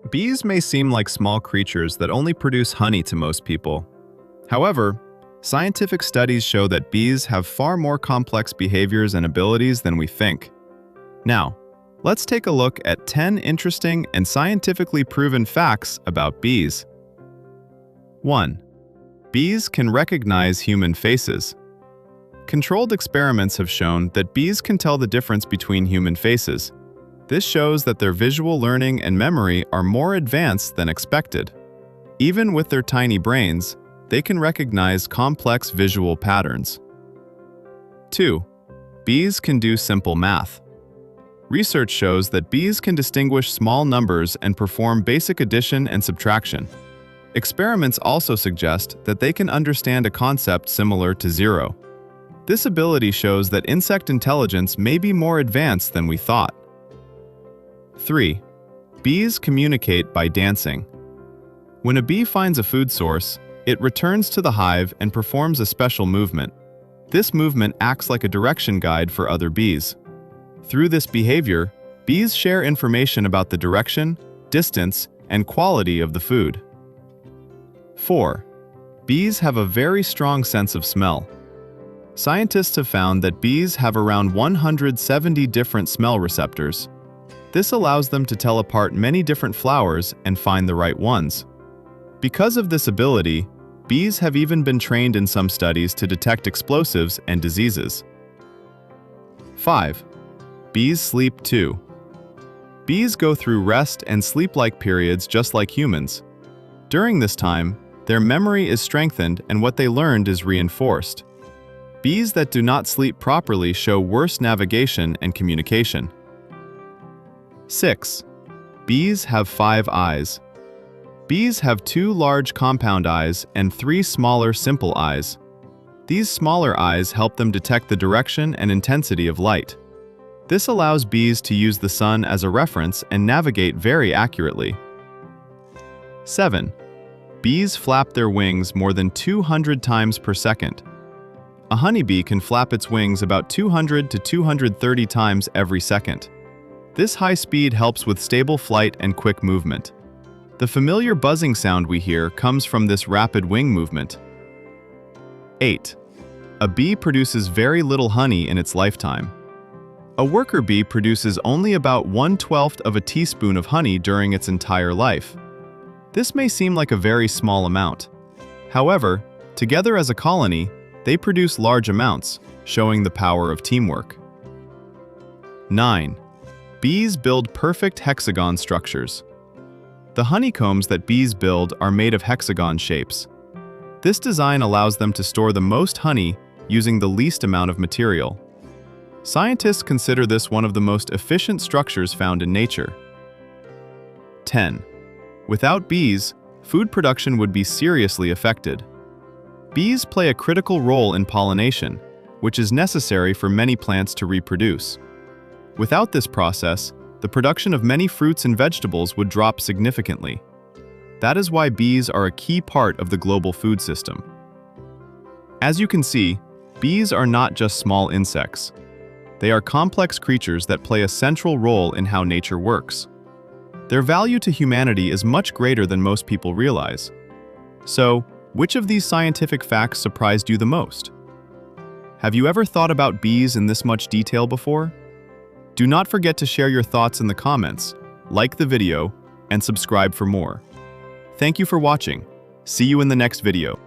Bees may seem like small creatures that only produce honey to most people. However, scientific studies show that bees have far more complex behaviors and abilities than we think. Now, let's take a look at 10 interesting and scientifically proven facts about bees. 1. Bees can recognize human faces. Controlled experiments have shown that bees can tell the difference between human faces. This shows that their visual learning and memory are more advanced than expected. Even with their tiny brains, they can recognize complex visual patterns. 2. Bees can do simple math. Research shows that bees can distinguish small numbers and perform basic addition and subtraction. Experiments also suggest that they can understand a concept similar to zero. This ability shows that insect intelligence may be more advanced than we thought. 3. Bees communicate by dancing. When a bee finds a food source, it returns to the hive and performs a special movement. This movement acts like a direction guide for other bees. Through this behavior, bees share information about the direction, distance, and quality of the food. 4. Bees have a very strong sense of smell. Scientists have found that bees have around 170 different smell receptors. This allows them to tell apart many different flowers and find the right ones. Because of this ability, bees have even been trained in some studies to detect explosives and diseases. 5. Bees sleep too. Bees go through rest and sleep-like periods just like humans. During this time, their memory is strengthened and what they learned is reinforced. Bees that do not sleep properly show worse navigation and communication. 6. Bees have 5 eyes. Bees have 2 large compound eyes and 3 smaller simple eyes. These smaller eyes help them detect the direction and intensity of light. This allows bees to use the sun as a reference and navigate very accurately. 7. Bees flap their wings more than 200 times per second. A honeybee can flap its wings about 200 to 230 times every second. This high speed helps with stable flight and quick movement. The familiar buzzing sound we hear comes from this rapid wing movement. 8. A bee produces very little honey in its lifetime. A worker bee produces only about 1/12 of a teaspoon of honey during its entire life. This may seem like a very small amount. However, together as a colony, they produce large amounts, showing the power of teamwork. 9. Bees build perfect hexagon structures. The honeycombs that bees build are made of hexagon shapes. This design allows them to store the most honey using the least amount of material. Scientists consider this one of the most efficient structures found in nature. 10. Without bees, food production would be seriously affected. Bees play a critical role in pollination, which is necessary for many plants to reproduce. Without this process, the production of many fruits and vegetables would drop significantly. That is why bees are a key part of the global food system. As you can see, bees are not just small insects. They are complex creatures that play a central role in how nature works. Their value to humanity is much greater than most people realize. So, which of these scientific facts surprised you the most? Have you ever thought about bees in this much detail before? Do not forget to share your thoughts in the comments, like the video, and subscribe for more. Thank you for watching. See you in the next video.